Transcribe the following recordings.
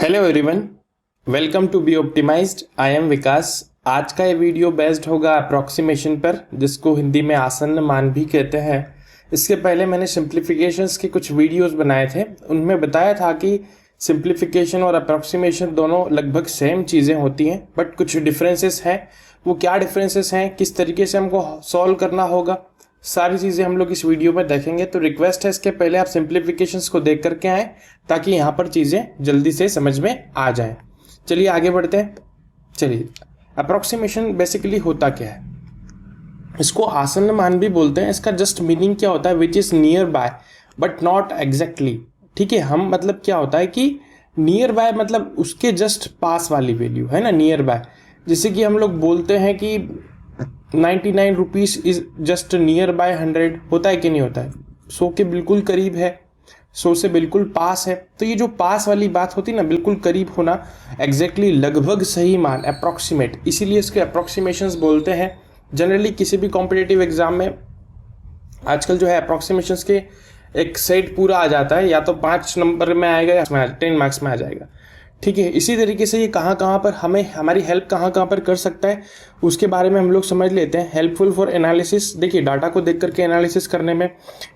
Hello everyone, welcome to be optimized. I am Vikas. आज का ये वीडियो बेस्ड होगा अप्रॉक्सीमेशन पर, जिसको हिंदी में आसन्न मान भी कहते हैं। इसके पहले मैंने सिंप्लीफिकेशंस के कुछ वीडियोस बनाए थे, उनमें बताया था कि सिंप्लीफिकेशन और अप्रॉक्सीमेशन दोनों लगभग सेम चीज़ें होती हैं, बट कुछ डिफरेंसेस हैं। वो क्या डिफरेंसेस हैं, किस तरीके से हमको सॉल्व करना होगा, सारी चीज़ें हम लोग इस वीडियो में देखेंगे। तो रिक्वेस्ट है इसके पहले आप सिंप्लीफिकेशंस को देख करके आएँ, ताकि यहाँ पर चीज़ें जल्दी से समझ में आ जाएं। चलिए आगे बढ़ते हैं। चलिए, अप्रॉक्सीमेशन बेसिकली होता क्या है? इसको आसन्न मान भी बोलते हैं। इसका जस्ट मीनिंग क्या होता है? Which is near by but not exactly. ठीक है, हम मतलब क्या होता है कि नियर बाय मतलब उसके जस्ट पास वाली वैल्यू है ना, नियर बाय। जैसे कि हम लोग बोलते हैं कि 99 rupees is just near by 100, होता है कि नहीं होता है? 100 के बिल्कुल करीब है, 100 से बिल्कुल पास है। तो ये जो पास वाली बात होती है ना, बिल्कुल करीब होना, एग्जैक्टली लगभग सही मान, अप्रॉक्सीमेट, इसीलिए इसके अप्रॉक्सीमेशंस बोलते हैं। जनरली किसी भी कॉम्पिटिटिव एग्जाम में आजकल जो है अप्रॉक्सीमेशंस के एक सेट पूरा आ जाता है, या तो 5 नंबर में आएगा या 10 मार्क्स में आ जाएगा। ठीक है, इसी तरीके से ये कहाँ कहाँ पर हमें हमारी हेल्प कहाँ कहाँ पर कर सकता है, उसके बारे में हम लोग समझ लेते हैं। हेल्पफुल फॉर एनालिसिस, देखिए डाटा को देख करके एनालिसिस करने में,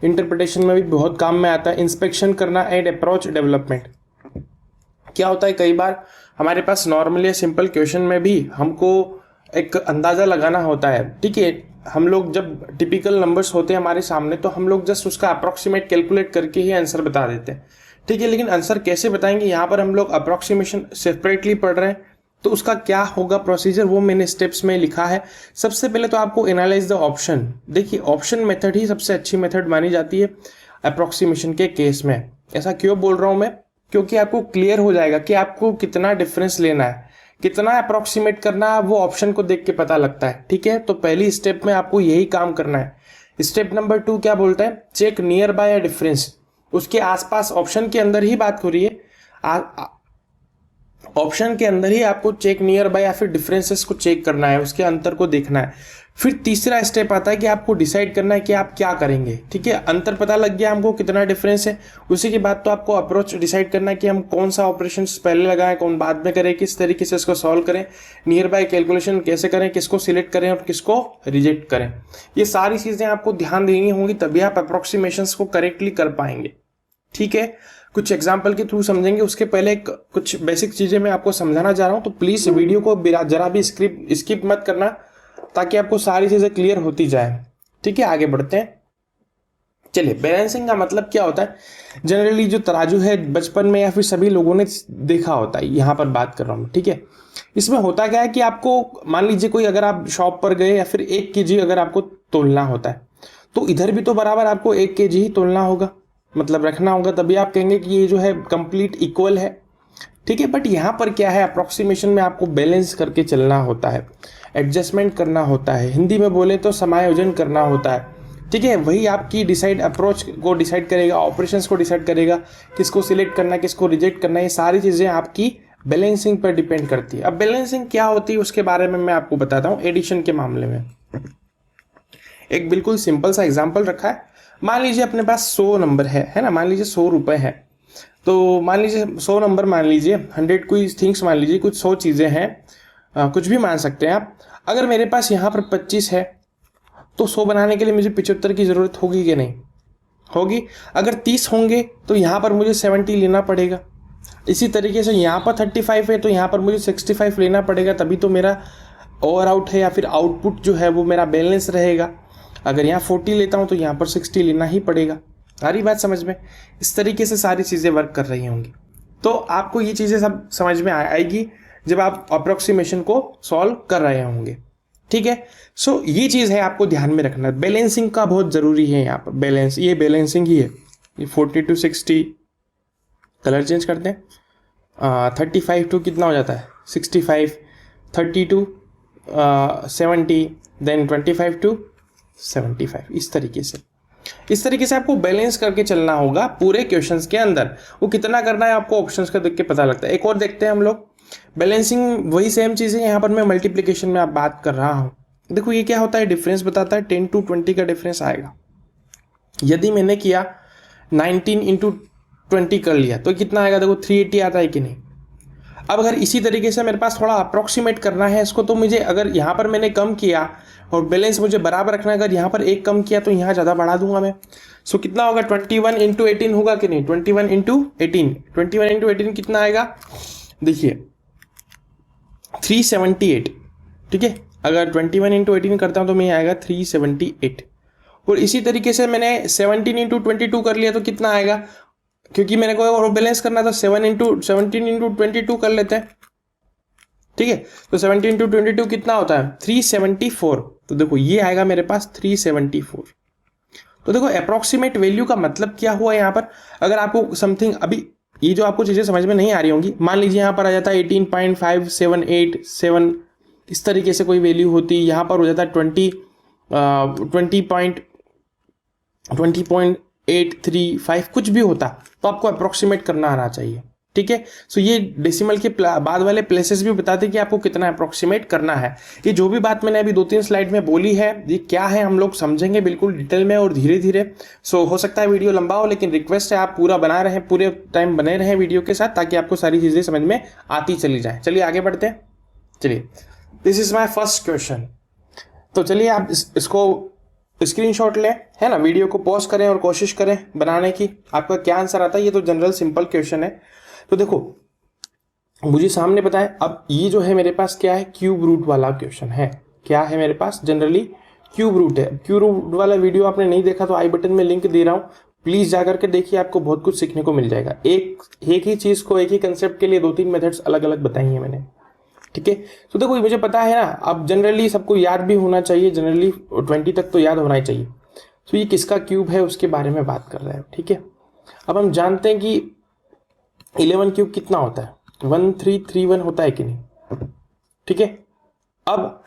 इंटरप्रिटेशन में भी बहुत काम में आता है। इंस्पेक्शन करना एंड अप्रोच डेवलपमेंट। क्या होता है, कई बार हमारे पास नॉर्मल या सिंपल क्वेश्चन में भी हमको एक अंदाज़ा लगाना होता है। ठीक है, हम लोग जब टिपिकल नंबर्स होते हैं हमारे सामने, तो हम लोग जस्ट उसका अप्रॉक्सीमेट कैलकुलेट करके ही आंसर बता देते हैं। ठीक है, लेकिन आंसर कैसे बताएंगे, यहाँ पर हम लोग अप्रॉक्सीमेशन सेपरेटली पढ़ रहे हैं, तो उसका क्या होगा प्रोसीजर, वो मैंने स्टेप्स में लिखा है। सबसे पहले तो आपको एनालाइज द ऑप्शन। देखिए, ऑप्शन मेथड ही सबसे अच्छी मेथड मानी जाती है अप्रॉक्सीमेशन के केस में। ऐसा क्यों बोल रहा हूँ मैं? क्योंकि आपको क्लियर हो जाएगा कि आपको कितना डिफरेंस लेना है, कितना अप्रॉक्सीमेट करना है, वो ऑप्शन को देख के पता लगता है। ठीक है, तो पहली स्टेप में आपको यही काम करना है। स्टेप नंबर 2 क्या बोलता है? Check near by a difference. उसके आसपास ऑप्शन के अंदर ही बात हो रही है, ऑप्शन के अंदर ही आपको चेक नियर बाय या फिर डिफरेंसेस को चेक करना है, उसके अंतर को देखना है। फिर तीसरा स्टेप आता है कि आपको डिसाइड करना है कि आप क्या करेंगे। ठीक है, अंतर पता लग गया हमको कितना डिफरेंस है, उसी के बाद तो आपको अप्रोच डिसाइड करना है कि हम कौन सा ऑपरेशन पहले लगाएं, कौन बाद में करें, किस तरीके से इसको सॉल्व करें, नियर बाय कैलकुलेशन कैसे करें, किसको सिलेक्ट करें और किसको रिजेक्ट करें। ये सारी चीज़ें आपको ध्यान देनी होंगी, तभी आप अप्रोक्सीमेशंस को करेक्टली कर पाएंगे। ठीक है, कुछ एग्जाम्पल के थ्रू समझेंगे। उसके पहले कुछ बेसिक चीज़ें मैं आपको समझाना चाह रहा हूँ, तो प्लीज़ वीडियो को जरा भी स्किप मत करना, ताकि आपको सारी चीज़ें क्लियर होती जाए। ठीक है, आगे बढ़ते हैं। चलिए, बैलेंसिंग का मतलब क्या होता है? जनरली जो तराजू है बचपन में या फिर सभी लोगों ने देखा होता है, यहाँ पर बात कर रहा हूँ। ठीक है, इसमें होता क्या है कि आपको मान लीजिए कोई अगर आप शॉप पर गए या फिर 1 kg अगर आपको तोलना होता है, तो इधर भी तो बराबर आपको 1 kg ही तोलना होगा, मतलब रखना होगा, तभी आप कहेंगे कि ये जो है कंप्लीट इक्वल है। ठीक है, बट यहाँ पर क्या है, अप्रॉक्सीमेशन में आपको बैलेंस करके चलना होता है, एडजस्टमेंट करना होता है, हिंदी में बोले तो समायोजन करना होता है। ठीक है, वही आपकी डिसाइड अप्रोच को डिसाइड करेगा, ऑपरेशंस को डिसाइड करेगा, किसको सिलेक्ट करना है, किसको रिजेक्ट करना है। ये सारी चीज़ें आपकी बैलेंसिंग पर डिपेंड करती है। अब बैलेंसिंग क्या होती है उसके बारे में मैं आपको बताता हूँ। एडिशन के मामले में एक बिल्कुल सिंपल सा एग्जाम्पल रखा है। मान लीजिए अपने पास 100 नंबर है ना, मान लीजिए 100 रुपये है, तो मान लीजिए 100 नंबर, मान लीजिए 100 कोई थिंग्स, मान लीजिए कुछ 100 चीज़ें हैं, कुछ भी मान सकते हैं आप। अगर मेरे पास यहाँ पर 25 है, तो 100 बनाने के लिए मुझे 75 की ज़रूरत होगी कि नहीं? होगी। अगर 30 होंगे तो यहाँ पर मुझे 70 लेना पड़ेगा। इसी तरीके से यहाँ पर 35 है, तो यहाँ पर मुझे 65 लेना पड़ेगा, तभी तो मेरा ओवर आउट है या फिर आउटपुट जो है वो मेरा बैलेंस रहेगा। अगर यहाँ 40 लेता हूँ तो यहाँ पर 60 लेना ही पड़ेगा। सारी बात समझ में? इस तरीके से सारी चीज़ें वर्क कर रही होंगी, तो आपको ये चीज़ें सब समझ में आएगी जब आप अप्रोक्सीमेशन को सॉल्व कर रहे होंगे। ठीक है, सो ये चीज़ है आपको ध्यान में रखना। बैलेंसिंग का बहुत ज़रूरी है यहाँ पर। बैलेंस, ये बैलेंसिंग ही है। ये 40 to 60, कलर चेंज करते हैं, 35 to कितना हो जाता है 65, 30 to 70, देन 25 to 75। इस तरीके से आपको बैलेंस करके चलना होगा पूरे क्वेश्चंस के अंदर। वो कितना करना है आपको ऑप्शंस का देख के पता लगता है। एक और देखते हैं हम लोग। बैलेंसिंग वही सेम चीज़ है, यहाँ पर मैं मल्टीप्लिकेशन में आप बात कर रहा हूँ। देखो ये क्या होता है, डिफरेंस बताता है, 10 to 20 का डिफरेंस आएगा। यदि मैंने किया 19 into 20 कर लिया तो कितना आएगा? देखो 380 आता है कि नहीं? अब अगर इसी तरीके से मेरे पास थोड़ा अप्रोक्सीमेट करना है इसको, तो मुझे अगर यहाँ पर मैंने कम किया और बैलेंस मुझे बराबर रखना है, अगर यहाँ पर एक कम किया तो यहाँ ज़्यादा बढ़ा दूंगा मैं। सो कितना होगा, 21 इंटू 18 होगा कि नहीं, 21 इंटू 18, 21 इंटू 18 कितना आएगा, देखिए 378, ठीक है। अगर 21 इंटू 18 करता हूँ तो मैं आएगा 378। और इसी तरीके से मैंने 17 इंटू 22 कर लिया तो कितना आएगा, क्योंकि मैंने को और बैलेंस करना था, 17 इंटू 22 कर लेते हैं, ठीक है। तो 17 इंटू 22 कितना होता है, 374। तो देखो ये आएगा मेरे पास 374। तो देखो अप्रोक्सीमेट वैल्यू का मतलब क्या हुआ यहाँ पर। अगर आपको समथिंग, अभी ये जो आपको चीज़ें समझ में नहीं आ रही होंगी, मान लीजिए यहाँ पर आ जाता है 18.578 इस तरीके से कोई वैल्यू होती, यहाँ पर हो जाता है 20.835 कुछ भी होता, तो आपको अप्रोक्सीमेट करना आना चाहिए, ठीक है। सो ये डेसिमल के बाद वाले प्लेसेस भी बताते हैं कि आपको कितना अप्रोक्सीमेट करना है। ये जो भी बात मैंने अभी 2-3 स्लाइड में बोली है, ये क्या है हम लोग समझेंगे बिल्कुल डिटेल में और धीरे धीरे। सो हो सकता है वीडियो लंबा हो, लेकिन रिक्वेस्ट है आप पूरा बना रहे हैं, पूरे टाइम बने रहें वीडियो के साथ, ताकि आपको सारी चीज़ें समझ में आती चली जाए। चलिए आगे बढ़ते हैं। चलिए, this is my first question. तो चलिए आप इसको स्क्रीनशॉट लें, है ना, वीडियो को पॉज करें और कोशिश करें बनाने की, आपका क्या आंसर आता है। ये तो जनरल सिंपल क्वेश्चन है। तो देखो मुझे सामने पता है, अब ये जो है मेरे पास क्या है, क्यूब रूट वाला क्वेश्चन है। क्या है मेरे पास, जनरली क्यूब रूट है। क्यूब रूट वाला वीडियो आपने नहीं देखा तो आई बटन में लिंक दे रहा हूँ, प्लीज जाकर के देखिए, आपको बहुत कुछ सीखने को मिल जाएगा। एक ही चीज को, एक ही कंसेप्ट के लिए 2-3 मेथड्स अलग अलग बताई हैं मैंने, ठीक है। तो देखो मुझे पता है ना, अब जनरली सबको याद भी होना चाहिए, जनरली 20 तक तो याद होना ही चाहिए। तो ये किसका क्यूब है उसके बारे में बात कर रहे हैं, ठीक है। अब हम जानते हैं कि 11 क्यूब कितना होता है, 1331 होता है कि नहीं, ठीक है। अब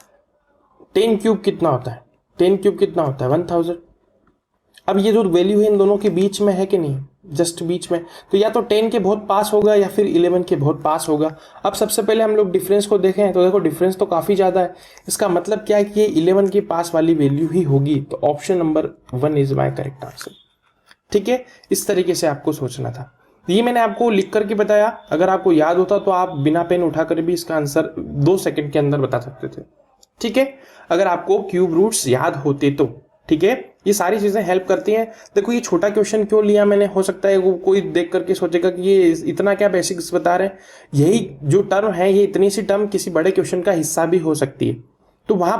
10 क्यूब कितना होता है, 10 क्यूब कितना होता है, 1000। अब ये जो वैल्यू है इन दोनों के बीच में है कि नहीं, जस्ट बीच में, तो या तो 10 के बहुत पास होगा या फिर 11 के बहुत पास होगा। अब सबसे पहले हम लोग डिफरेंस को देखें, तो देखो डिफरेंस तो काफ़ी ज़्यादा है, इसका मतलब क्या है कि ये 11 के पास वाली वैल्यू ही होगी। तो option number 1 is my correct answer, ठीक है। इस तरीके से आपको सोचना था। ये मैंने आपको लिख करके बताया, अगर आपको याद होता तो आप बिना पेन उठाकर भी इसका आंसर 2 सेकंड के अंदर बता सकते थे, ठीक है, अगर आपको क्यूब रूट्स याद होते तो, ठीक है। ये सारी चीजें हेल्प करती हैं। देखो ये छोटा क्वेश्चन क्यों लिया मैंने, हो सकता है वो कोई देख करके सोचेगा कि ये इतना क्या बेसिक्स बता रहे हैं, यही जो टर्म है, ये इतनी सी टर्म किसी बड़े क्वेश्चन का हिस्सा भी हो सकती है। तो वहां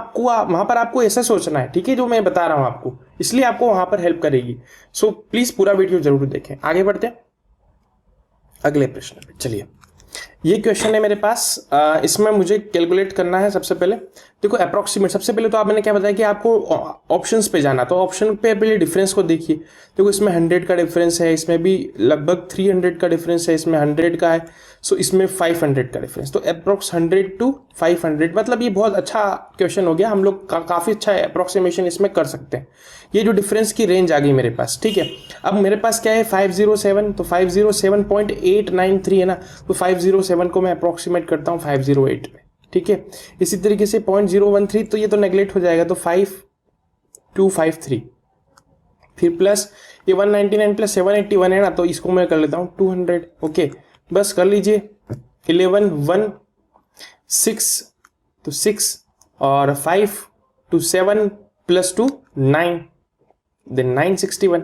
पर आपको ऐसा सोचना है, ठीक है, जो मैं बता रहा हूं आपको, इसलिए आपको वहां पर हेल्प करेगी। सो प्लीज पूरा वीडियो जरूर देखें। आगे बढ़ते हैं अगले प्रश्न पे। चलिए, ये क्वेश्चन है मेरे पास, इसमें मुझे कैलकुलेट करना है। सबसे पहले देखो अप्रोक्सीमेट, सबसे पहले तो मैंने क्या बताया कि आपको ऑप्शंस पे जाना, तो ऑप्शन पे पहले डिफरेंस को देखिए। देखो इसमें 100 का डिफरेंस है, इसमें भी लगभग 300 का डिफरेंस है, इसमें 100 का है, सो इसमें 500 का डिफरेंस। तो अप्रोक्स 100 to 500, मतलब ये बहुत अच्छा क्वेश्चन हो गया, हम लोग काफ़ी अच्छा अप्रोक्सीमेशन इसमें कर सकते हैं। ये जो डिफरेंस की रेंज आ गई मेरे पास, ठीक है। अब मेरे पास क्या है 507, तो 507.893 है ना, तो 507 को मैं अप्रोक्सीमेट करता हूँ 508 में, ठीक है। इसी तरीके से 0.013, तो ये तो नेगलेक्ट हो जाएगा, तो 5253, फिर प्लस ये 199 प्लस 781 है ना, तो इसको मैं कर लेता हूँ 200, ओके, बस कर लीजिए। 11 1 6, तो 6 और 5 to 7 प्लस 2 9, देन 961,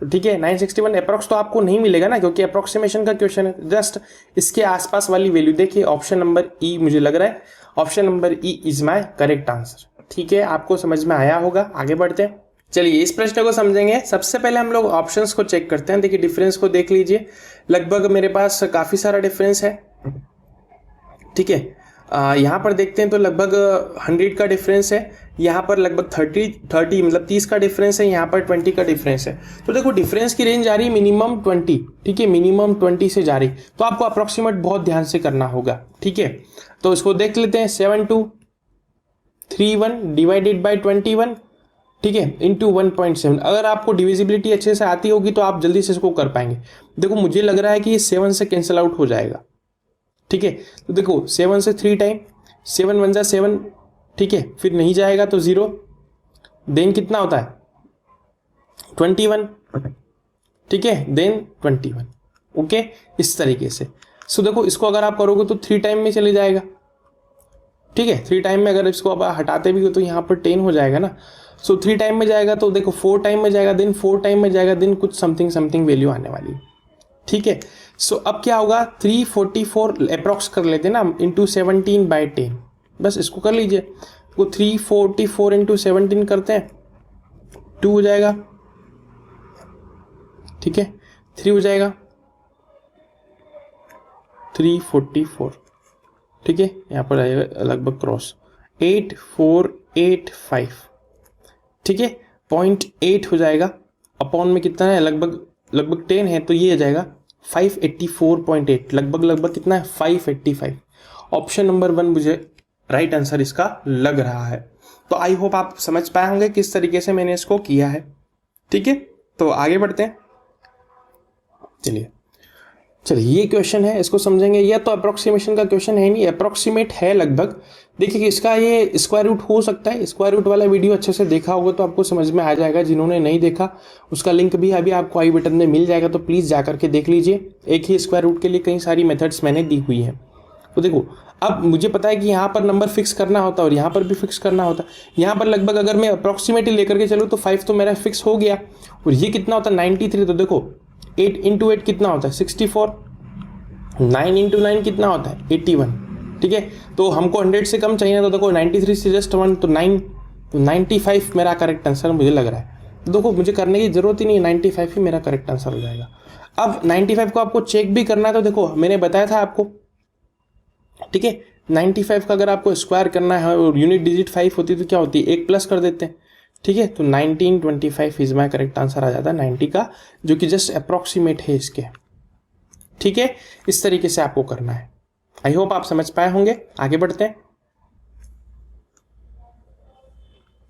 तो ठीक है। 961 अप्रोक्स तो आपको नहीं मिलेगा ना, क्योंकि अप्रोक्सीमेशन का क्वेश्चन है, जस्ट इसके आसपास वाली वैल्यू देखिए। ऑप्शन नंबर ई मुझे लग रहा है, option number E is my correct answer, ठीक है। आपको समझ में आया होगा। आगे बढ़ते हैं। चलिए इस प्रश्न को समझेंगे। सबसे पहले हम लोग ऑप्शंस को चेक करते हैं। देखिए डिफरेंस को देख लीजिए, लगभग मेरे पास काफ़ी सारा डिफरेंस है, ठीक है। यहाँ पर देखते हैं तो लगभग 100 का डिफरेंस है, यहाँ पर लगभग 30 मतलब 30 का डिफरेंस है, यहाँ पर 20 का डिफरेंस है। तो देखो डिफरेंस की रेंज आ रही है मिनिमम 20, ठीक है, मिनिमम 20 से जा रही, तो आपको अप्रोक्सीमेट बहुत ध्यान से करना होगा, ठीक है। तो इसको देख लेते हैं, 7231 डिवाइडेड बाई 21, ठीक है, इंटू 1.7। अगर आपको डिविजिबिलिटी अच्छे से आती होगी तो आप जल्दी से इसको कर पाएंगे। देखो मुझे लग रहा है कि ये 7 से कैंसिल आउट हो जाएगा, ठीक है। तो देखो 7 से 3 टाइम, 7 1 जा 7, ठीक है, फिर नहीं जाएगा तो 0, देन कितना होता है 21, ठीक है, देन 21, ओके। इस तरीके से सो देखो इसको अगर आप करोगे तो 3 टाइम में चले जाएगा, ठीक है। 3 टाइम में अगर इसको आप हटाते भी हो तो यहाँ पर 10 हो जाएगा ना। सो 3 टाइम में जाएगा तो देखो 4 टाइम में जाएगा, देन 4 टाइम में जाएगा, देन कुछ समथिंग समथिंग वैल्यू आने वाली है, ठीक है। सो अब क्या होगा, 344 अप्रॉक्स कर लेते हैं ना, इंटू 17/10, बस इसको कर लीजिए। तो 344 इंटू 17 करते हैं, 2 हो जाएगा, ठीक है। 3 हो जाएगा, 344, ठीक है। यहाँ पर आएगा लगभग क्रॉस 8485, ठीक है। 0.8 हो जाएगा, अपॉन में कितना है, लगभग 10 है, तो ये आ जाएगा 584.8, लगभग कितना है 585। ऑप्शन नंबर 1 मुझे राइट आंसर इसका लग रहा है। तो आई होप आप समझ पाए होंगे किस तरीके से मैंने इसको किया है, ठीक है। तो आगे बढ़ते हैं, चलिए ये क्वेश्चन है, इसको समझेंगे। यह तो अप्रोक्सीमेशन का क्वेश्चन है नहीं, अप्रोक्सीमेट है लगभग। देखिए कि इसका ये स्क्वायर रूट हो सकता है, स्क्वायर रूट वाला वीडियो अच्छे से देखा होगा तो आपको समझ में आ जाएगा। जिन्होंने नहीं देखा उसका लिंक भी अभी आपको आई बटन में मिल जाएगा, तो प्लीज़ जा करके देख लीजिए। एक ही स्क्वायर रूट के लिए कई सारी मेथड्स मैंने दी हुई हैं। तो देखो अब मुझे पता है कि यहाँ पर नंबर फिक्स करना होता है और यहाँ पर भी फिक्स करना होता है। यहाँ पर लगभग अगर मैं अप्रोक्सीमेटली लेकर के चलूँ तो 5 तो मेरा फिक्स हो गया, और ये कितना होता है 93। तो देखो 8 इंटू 8 कितना होता है 64, 9 इंटू 9 कितना होता है 81, ठीक है। तो हमको 100 से कम चाहिए, तो देखो 93 से जस्ट 1 तो 9, तो 95 मेरा करेक्ट आंसर मुझे लग रहा है। तो देखो मुझे करने की जरूरत ही नहीं, 95 ही मेरा करेक्ट आंसर हो जाएगा। अब 95 को आपको चेक भी करना है, तो देखो मैंने बताया था आपको, ठीक है। 95 का अगर आपको स्क्वायर करना है और यूनिट डिजिट 5 होती तो क्या होती है, 1 प्लस कर देते हैं, ठीक है। तो 1925 इज माई करेक्ट आंसर आ जाता है 90 का, जो कि जस्ट अप्रॉक्सीमेट है इसके, ठीक है। इस तरीके से आपको करना है। आई होप आप समझ पाए होंगे। आगे बढ़ते हैं,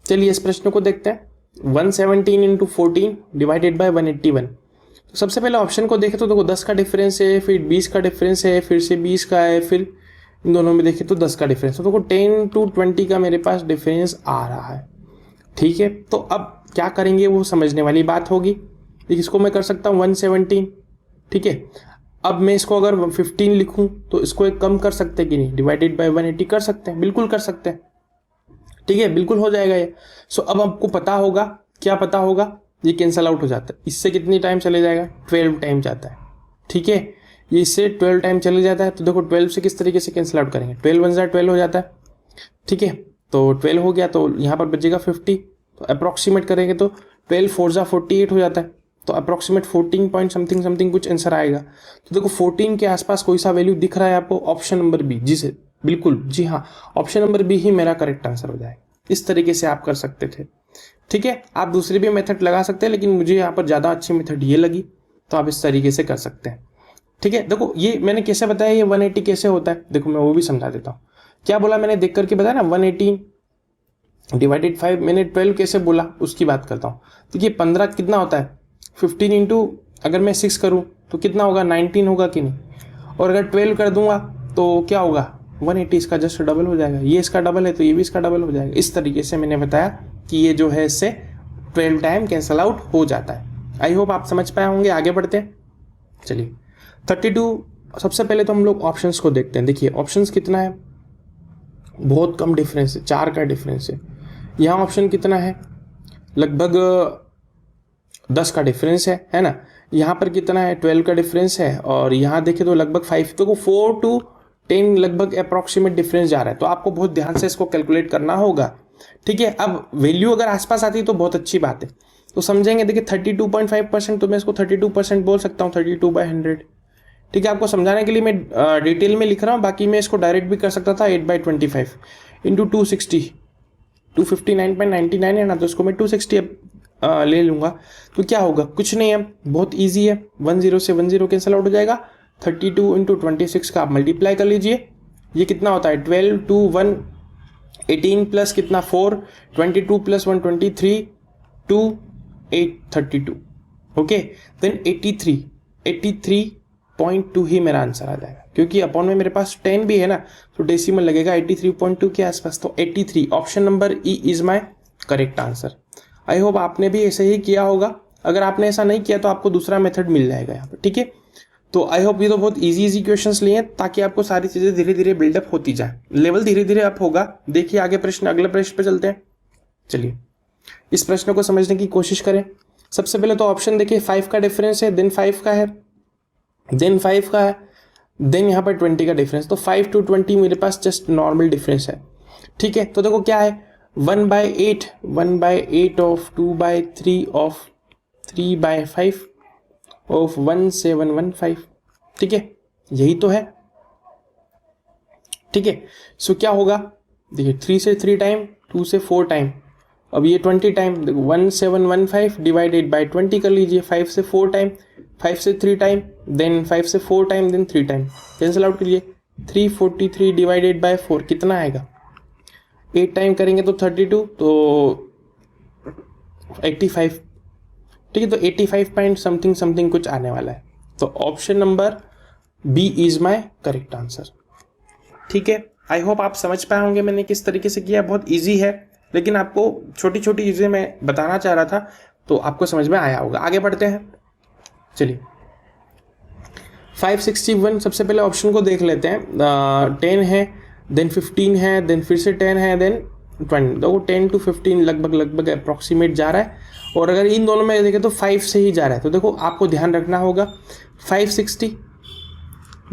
चलिए इस प्रश्न को देखते हैं। 117 इंटू 14 डिवाइडेड बाई 181। तो सबसे पहले ऑप्शन को देखें तो देखो 10 का डिफरेंस है, फिर 20 का डिफरेंस है, फिर से 20 का है, फिर इन दोनों में देखें तो 10 का डिफरेंस। तो देखो 10 to 20 का मेरे पास डिफरेंस आ रहा है, ठीक है। तो अब क्या करेंगे वो समझने वाली बात होगी। इसको मैं कर सकता हूँ 117, ठीक है। अब मैं इसको अगर 15 लिखूं तो इसको एक कम कर सकते हैं कि नहीं, डिवाइडेड बाय 180 कर सकते हैं, बिल्कुल कर सकते हैं, ठीक है, बिल्कुल हो जाएगा ये। सो अब आपको पता होगा, क्या पता होगा, ये कैंसल आउट हो जाता है। इससे कितनी टाइम चले जाएगा, 12 टाइम जाता है, ठीक है। ये इससे 12 टाइम चले जाता है। तो देखो 12 से किस तरीके से कैंसिल आउट करेंगे, 12 1 12 हो जाता है, ठीक है। तो 12 हो गया, तो यहाँ पर बचेगा 50। तो अप्रॉक्सीमेट करेंगे तो 12 4 48 हो जाता है। तो अप्रॉक्सीमेट 14 पॉइंट समथिंग कुछ आंसर आएगा। तो देखो 14 के आसपास कोई सा वैल्यू दिख रहा है आपको, ऑप्शन नंबर बी, जी से बिल्कुल, जी हाँ, ऑप्शन नंबर बी ही मेरा करेक्ट आंसर हो जाएगा। इस तरीके से आप कर सकते थे, ठीक है। आप दूसरी भी मेथड लगा सकते हैं, लेकिन मुझे यहाँ पर ज़्यादा अच्छी मेथड ये लगी, तो आप इस तरीके से कर सकते हैं, ठीक है। देखो ये मैंने कैसे बताया, ये 180 कैसे होता है, देखो मैं वो भी समझा देता हूँ। क्या बोला मैंने, देख करके बताया ना, 118 डिवाइडेड 5, मैंने 12 कैसे बोला उसकी बात करता हूँ। देखिए 15 कितना होता है 15 इंटू अगर मैं 6 करूँ तो कितना होगा 19 होगा कि नहीं, और अगर 12 कर दूंगा तो क्या होगा 180, इसका जस्ट डबल हो जाएगा। ये इसका डबल है तो ये भी इसका डबल हो जाएगा। इस तरीके से मैंने बताया कि ये जो है इससे 12 टाइम कैंसल आउट हो जाता है। आई होप आप समझ पाए होंगे। आगे बढ़ते हैं, चलिए 32। सबसे पहले तो हम लोग ऑप्शंस को देखते हैं। देखिए ऑप्शंस कितना है, बहुत कम डिफरेंस है, 4 का डिफरेंस है। यहाँ ऑप्शन कितना है, लगभग 10 का डिफरेंस है ना। यहाँ पर कितना है 12 का डिफरेंस है, और यहाँ देखें तो लगभग 5, तो 4 to 10 लगभग अप्रॉक्सीमेट डिफरेंस जा रहा है। तो आपको बहुत ध्यान से इसको कैलकुलेट करना होगा, ठीक है। अब वैल्यू अगर आसपास आती है तो बहुत अच्छी बात है, तो समझेंगे। देखिए 32.5%, तो मैं इसको 32% बोल सकता हूँ, 32/100, ठीक है। आपको समझाने के लिए मैं डिटेल में लिख रहा हूँ, बाकी मैं इसको डायरेक्ट भी कर सकता था। 8/25 इंटू 260, 259.99 है ना, तो इसको मैं 260 ले लूँगा। तो क्या होगा, कुछ नहीं है, बहुत ईजी है। 10 से 10 कैंसल आउट हो जाएगा। 32 इंटू 26 का आप मल्टीप्लाई कर लीजिए, ये कितना होता है 12 to 1 18 प्लस कितना 4, 22 प्लस 1 23 2 8 32, ओके। देन 83.2 ही मेरा आंसर आ जाएगा, क्योंकि अपॉन में मेरे पास 10 भी है ना, तो डेसिमल लगेगा 83.2 के आसपास। तो 83 option number E is my correct answer. I hope आपने भी ऐसे ही किया होगा। अगर आपने ऐसा नहीं किया तो आपको दूसरा मेथड मिल जाएगा यहाँ पर, ठीक है। तो आई होप ये तो बहुत इजी क्वेश्चंस लिए हैं ताकि आपको सारी चीज़ें धीरे धीरे बिल्डअप होती जाए, लेवल धीरे धीरे अप होगा। देखिए आगे प्रश्न, अगले प्रश्न पे चलते हैं। चलिए इस प्रश्न को समझने की कोशिश करें। सबसे पहले तो ऑप्शन देखिए, 5 का डिफरेंस है, देन 5 का है, देन 5 का है, देन यहाँ पर 20 का डिफरेंस। तो 5 to 20 मेरे पास जस्ट नॉर्मल डिफरेंस है, ठीक है। तो देखो क्या है, 1/8, 1/8 ऑफ 2/3 ऑफ 3/5 ऑफ 1715, ठीक है, यही तो है, ठीक है। सो क्या होगा, देखिए 3 से 3 टाइम, 2 से 4 टाइम, अब ये 20 टाइम, देखो 1715 डिवाइडेड बाय 20 कर लीजिए, 5 से 4 टाइम, 5 से 3 टाइम, देन 5 से 4 time, then 3 time, cancel out करिए। 343 डिवाइडेड बाय 4 कितना आएगा, 8 टाइम करेंगे तो 32, तो 85, ठीक है। तो 85 पॉइंट समथिंग समथिंग कुछ आने वाला है। तो option number B is my correct answer, ठीक है। आई होप आप समझ पाए होंगे मैंने किस तरीके से किया। बहुत इजी है, लेकिन आपको छोटी छोटी चीज़ें मैं बताना चाह रहा था, तो आपको समझ में आया होगा। आगे बढ़ते हैं, चलिए 561, सबसे पहले ऑप्शन को देख लेते हैं। 10 है, देन 15 है, देन फिर से 10 है, देन 20। देखो 10 to 15 लगभग अप्रॉक्सीमेट जा रहा है, और अगर इन दोनों में देखें तो 5 से ही जा रहा है। तो देखो आपको ध्यान रखना होगा, 560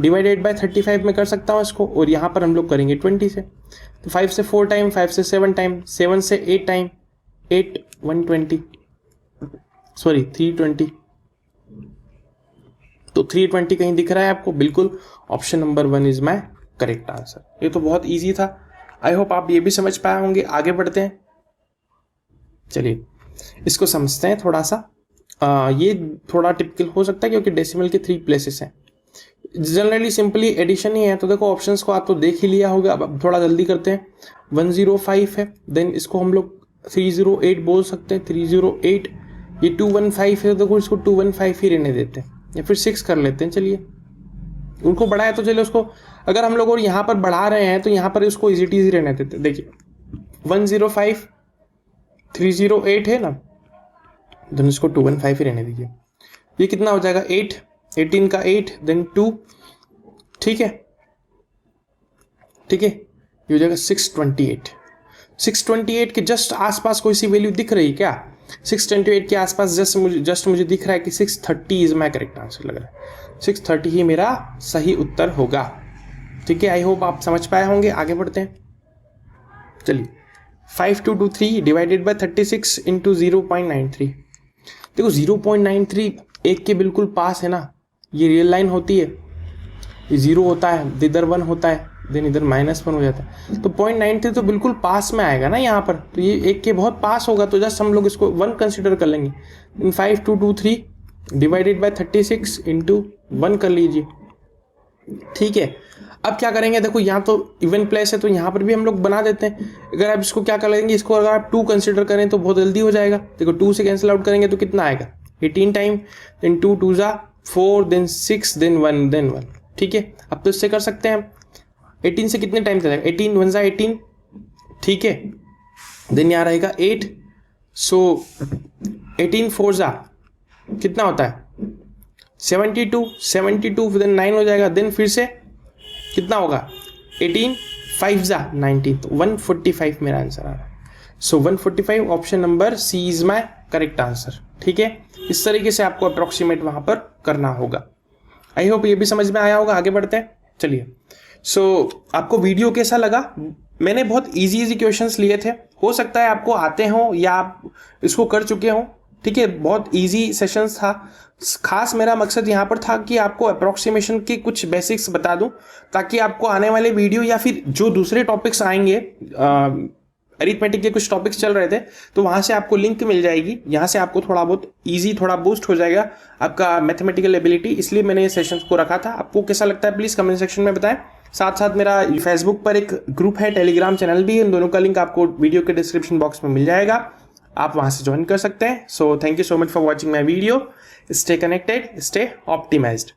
डिवाइडेड बाय 35 में कर सकता हूँ इसको, और यहाँ पर हम लोग करेंगे 20 से। तो 5 से 4 टाइम, 5 से 7 टाइम, 7 से 8 टाइम, 8 120, सॉरी 320। तो 320 कहीं दिख रहा है आपको, बिल्कुल option number 1 is my correct answer. ये तो बहुत ईजी था, आई होप आप ये भी समझ पाए होंगे। आगे बढ़ते हैं, चलिए इसको समझते हैं थोड़ा सा। ये थोड़ा टिपिकल हो सकता है क्योंकि डेसिमल के 3 प्लेसेस हैं, जनरली सिंपली एडिशन ही है। तो देखो ऑप्शंस को आप तो देख ही लिया होगा, अब थोड़ा जल्दी करते हैं। 105 है, देन इसको हम लोग 308 बोल सकते हैं, 308। ये 215 है, तो देखो इसको 215 ही रहने देते हैं, या फिर 6 कर लेते हैं। चलिए उनको बढ़ाया तो चलिए उसको, अगर हम लोग और यहाँ पर बढ़ा रहे हैं तो यहाँ पर इसको इजी टीजी रहने देते हैं। देखिए 105 308 है ना, देन इसको 215 ही रहने दीजिए। ये कितना हो जाएगा, 8, 18 का 8, देन 2, ठीक है, ठीक है। ये हो जाएगा 628। 628 के जस्ट आसपास कोई सी वैल्यू दिख रही क्या, 628 के आसपास जस्ट मुझे दिख रहा है कि 630 इज माई करेक्ट आंसर लग रहा है। 630 ही मेरा सही उत्तर होगा, ठीक है। आई होप आप समझ पाए होंगे। आगे बढ़ते हैं, चलिए 5223 डिवाइडेड बाय 36 इंटू 0.93। देखो 0.93 1 के बिल्कुल पास है ना, ये रियल लाइन होती है, ये 0 होता है, इधर 1 होता है, देन इधर -1 हो जाता है। तो 0.93 तो बिल्कुल पास में आएगा ना यहाँ पर, तो ये 1 के बहुत पास होगा, तो जस्ट हम लोग इसको 1 कंसिडर कर लेंगे। 5223 डिवाइडेड बाय 36 इंटू 1 कर लीजिए, ठीक है। अब क्या करेंगे, देखो यहाँ तो इवन प्लेस है, तो यहाँ पर भी हम लोग बना देते हैं। अगर आप इसको क्या कर लेंगे, इसको अगर आप 2 कंसिडर करें तो बहुत जल्दी हो जाएगा। देखो 2 से कैंसिल आउट करेंगे तो कितना आएगा, 18 टाइम, देन 2 2 जा 4, देन 6, देन 1, देन 1, ठीक है। अब तो इससे कर सकते हैं हम, 18 से कितने टाइम चलेगा, 18 1 जा 18, ठीक है, देन यहाँ रहेगा 8, सो 18 4 जा कितना होता है 72, देन 9 हो जाएगा, देन फिर से कितना होगा 18 5 जा 19, तो 145 मेरा आंसर आ रहा है। So 145 option number C is my correct answer, ठीक है। इस तरीके से आपको अप्रोक्सीमेट वहां पर करना होगा। आई होप ये भी समझ में आया होगा। आगे बढ़ते हैं, चलिए। सो आपको वीडियो कैसा लगा, मैंने बहुत इजी क्वेश्चंस लिए थे, हो सकता है आपको आते हो या आप इसको कर चुके हो, ठीक है। बहुत इजी सेशंस था, खास मेरा मकसद यहाँ पर था कि आपको अप्रोक्सीमेशन के कुछ बेसिक्स बता दूं, ताकि आपको आने वाले वीडियो या फिर जो दूसरे टॉपिक्स आएंगे, अरिथमेटिक के कुछ टॉपिक्स चल रहे थे, तो वहाँ से आपको लिंक मिल जाएगी, यहाँ से आपको थोड़ा बहुत ईजी, थोड़ा बूस्ट हो जाएगा आपका मैथमेटिकल एबिलिटी, इसलिए मैंने ये सेशंस को रखा था। आपको कैसा लगता है प्लीज़ कमेंट सेक्शन में बताएं। साथ साथ मेरा फेसबुक पर एक ग्रुप है, टेलीग्राम चैनल भी है, इन दोनों का लिंक आपको वीडियो के डिस्क्रिप्शन बॉक्स में मिल जाएगा, आप वहाँ से ज्वाइन कर सकते हैं। So thank you so much for watching my video. Stay connected, stay optimised.